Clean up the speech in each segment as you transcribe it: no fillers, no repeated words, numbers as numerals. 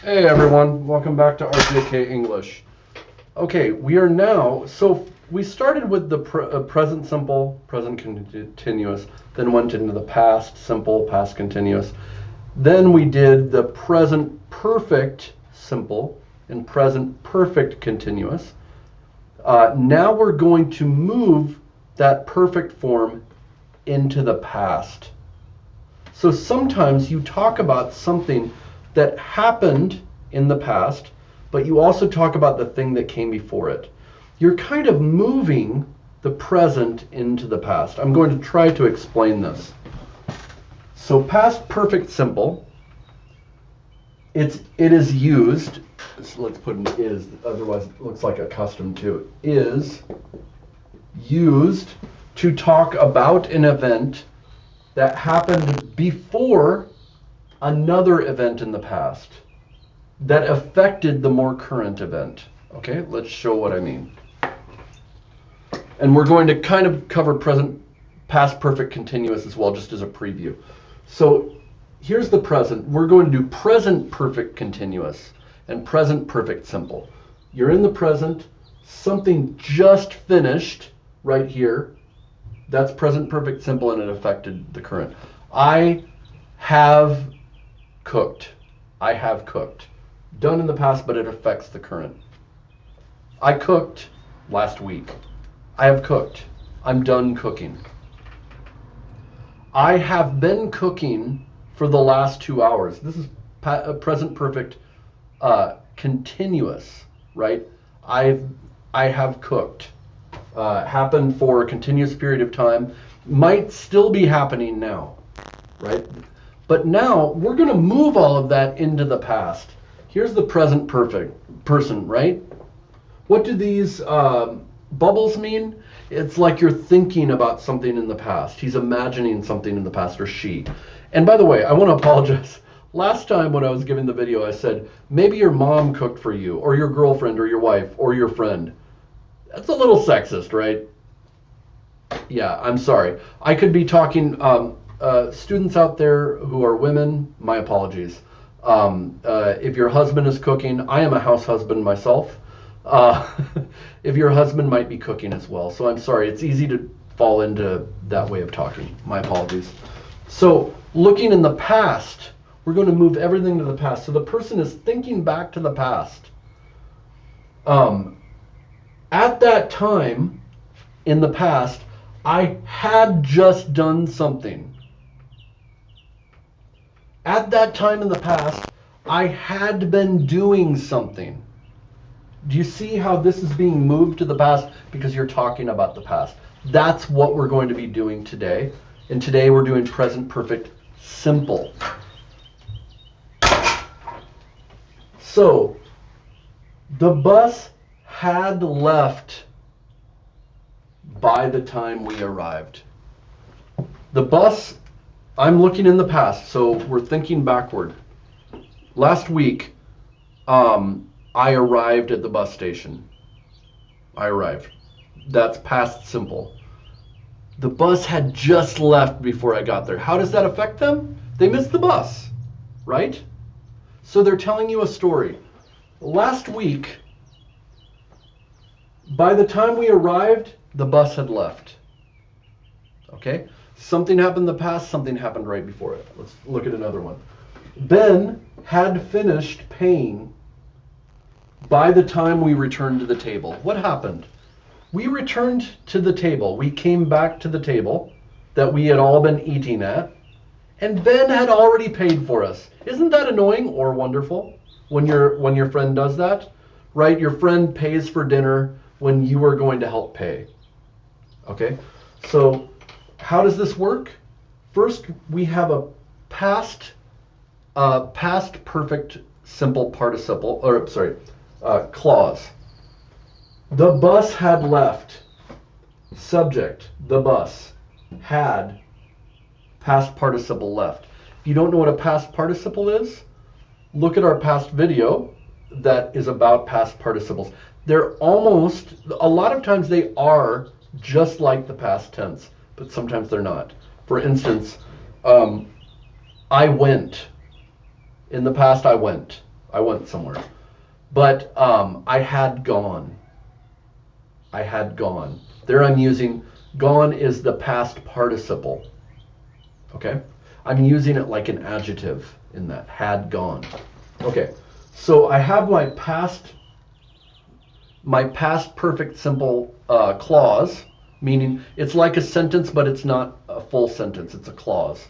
Hey everyone, welcome back to RJK English. Okay, we are now, so we started with the present simple, present continuous, then went into the past simple, past continuous. Then we did the present perfect simple and present perfect continuous. Now we're going to move that perfect form into the past. So sometimes you talk about something that happened in the past, but you also talk about the thing that came before it. You're kind of moving the present into the past. I'm going to try to explain this. So past perfect simple, it is used, so let's put an is, otherwise it looks like accustomed to, is used to talk about an event that happened before another event in the past that affected the more current event. Okay, let's show what I mean. And we're going to kind of cover present, past perfect continuous as well, just as a preview. So here's the present. We're going to do present perfect continuous and present perfect simple. You're in the present, something just finished right here. That's present perfect simple and it affected the current. I have cooked. I have cooked. Done in the past, but it affects the current. I cooked last week. I have cooked. I'm done cooking. I have been cooking for the last 2 hours. This is present perfect continuous, right? I have cooked. Happened for a continuous period of time. Might still be happening now, right? But now we're going to move all of that into the past. Here's the present perfect person, right? What do these bubbles mean? It's like you're thinking about something in the past. He's imagining something in the past, or she. And by the way, I want to apologize. Last time when I was giving the video, I said, maybe your mom cooked for you, or your girlfriend, or your wife, or your friend. That's a little sexist, right? Yeah, I'm sorry. I could be talking... students out there who are women, my apologies. If your husband is cooking, I am a house husband myself. If your husband might be cooking as well. So I'm sorry, it's easy to fall into that way of talking. My apologies. So looking in the past, we're going to move everything to the past. So the person is thinking back to the past. At that time in the past, I had just done something. At that time in the past, I had been doing something. Do you see how this is being moved to the past? Because you're talking about the past. That's what we're going to be doing today. And today we're doing present perfect simple. So, the bus had left by the time we arrived. The bus... I'm looking in the past, so we're thinking backward. Last week, I arrived at the bus station. I arrived. That's past simple. The bus had just left before I got there. How does that affect them? They missed the bus, right? So they're telling you a story. Last week, by the time we arrived, the bus had left. Okay? Something happened in the past, something happened right before it. Let's look at another one. Ben had finished paying by the time we returned to the table. What happened? We returned to the table. We came back to the table that we had all been eating at, and Ben had already paid for us. Isn't that annoying or wonderful when your friend does that? Right? Your friend pays for dinner when you are going to help pay. Okay? So how does this work? First, we have a past perfect simple participle, or sorry, clause. The bus had left. Subject, the bus, had, past participle left. If you don't know what a past participle is, look at our past video that is about past participles. They're almost, a lot of times they are just like the past tense, but sometimes they're not. For instance, I went. In the past, I went. I went somewhere. But I had gone. I had gone. There I'm using, gone is the past participle. Okay? I'm using it like an adjective in that, had gone. Okay, so I have my past perfect simple clause, meaning it's like a sentence, but it's not a full sentence, it's a clause.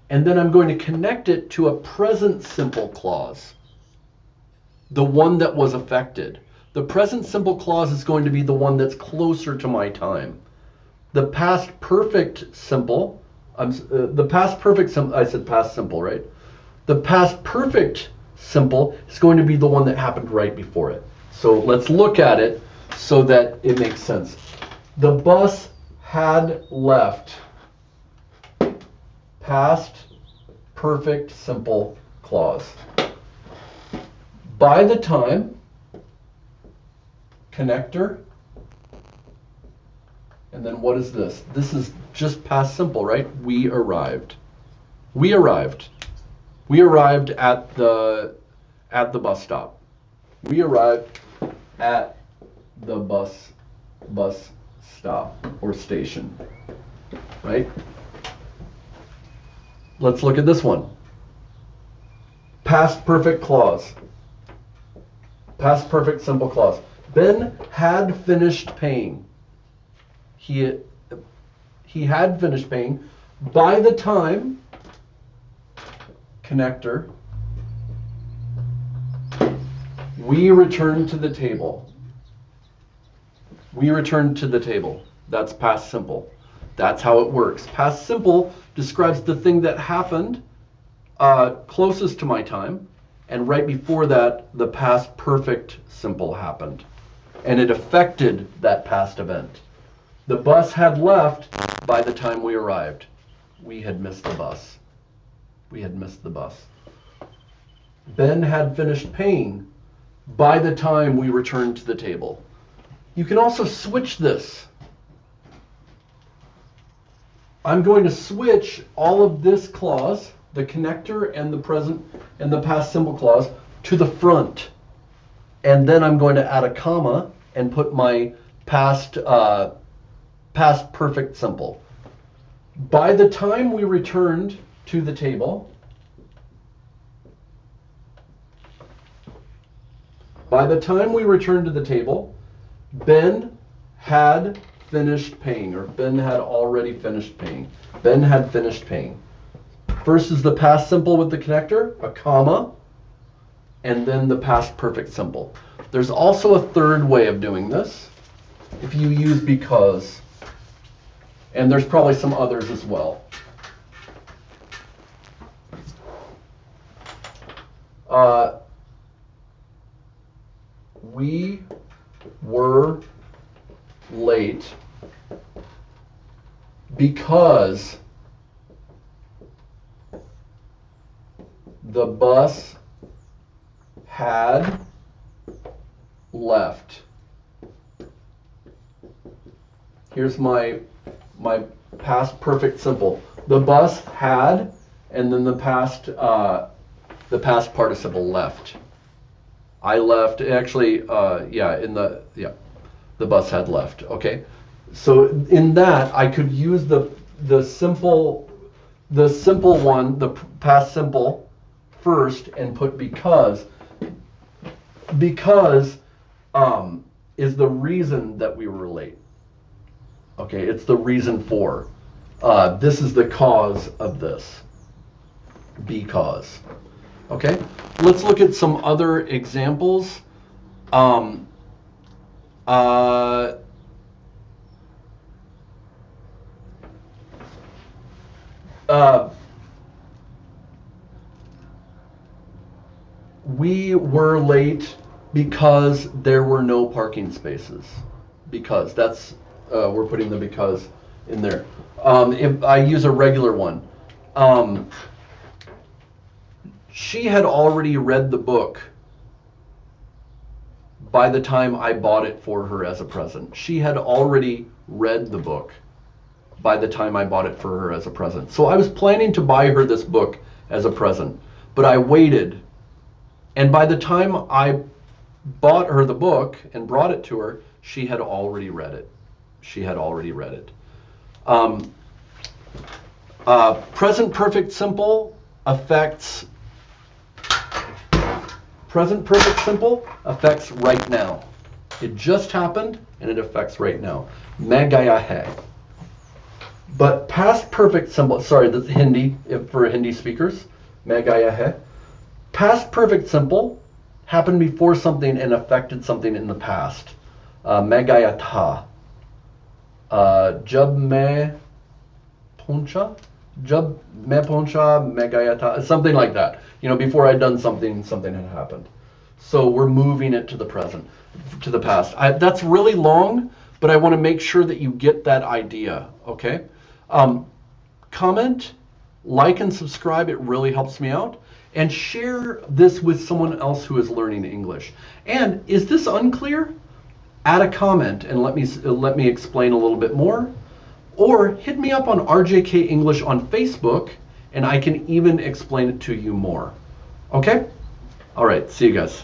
And then I'm going to connect it to a present simple clause, the one that was affected. The present simple clause is going to be the one that's closer to my time. The past perfect simple, I said past simple, right? The past perfect simple is going to be the one that happened right before it. So let's look at it so that it makes sense. The bus had left. Past perfect simple clause. By the time, connector, and then what is this? This is just past simple, right? We arrived. We arrived. We arrived at the bus stop. We arrived at the bus stop or station, right? Let's look at this one. Past perfect clause. Past perfect simple clause. Ben had finished paying. He had finished paying by the time, connector, we returned to the table. We returned to the table. That's past simple. That's how it works. Past simple describes the thing that happened closest to my time, and right before that, the past perfect simple happened, and it affected that past event. The bus had left by the time we arrived. We had missed the bus. We had missed the bus. Ben had finished paying by the time we returned to the table. You can also switch this. I'm going to switch all of this clause, the connector and the present and the past simple clause, to the front. And then I'm going to add a comma and put my past perfect simple. By the time we returned to the table, Ben had finished paying, or Ben had already finished paying. Ben had finished paying. First is the past simple with the connector, a comma, and then the past perfect simple. There's also a third way of doing this, if you use because, and there's probably some others as well. We were late because the bus had left. Here's my past perfect simple. The bus had, and then the past participle left. I left. Actually, the bus had left. Okay, so in that I could use the simple one, the past simple, first and put because. Because is the reason that we were late. Okay, it's the reason for. This is the cause of this. Because. Okay, let's look at some other examples. We were late because there were no parking spaces. Because that's we're putting the because in there. If I use a regular one, she had already read the book by the time I bought it for her as a present. She had already read the book by the time I bought it for her as a present. So I was planning to buy her this book as a present, but I waited And by the time I bought her the book and brought it to her, she had already read it. She had already read it. Present perfect simple affects right now. It just happened and it affects right now. Main gaya hai. But past perfect simple, sorry, that's Hindi for Hindi speakers. Main gaya hai. Past perfect simple happened before something and affected something in the past. Main gaya tha. Jab main pहुंचा, मैं गया था, something like that. You know, before I'd done something, something had happened. So we're moving it to the present, to the past. That's really long, but I want to make sure that you get that idea, okay? Comment, like, and subscribe. It really helps me out. And share this with someone else who is learning English. And is this unclear? Add a comment and let me explain a little bit more. Or hit me up on RJK English on Facebook, and I can even explain it to you more. Okay? All right, see you guys.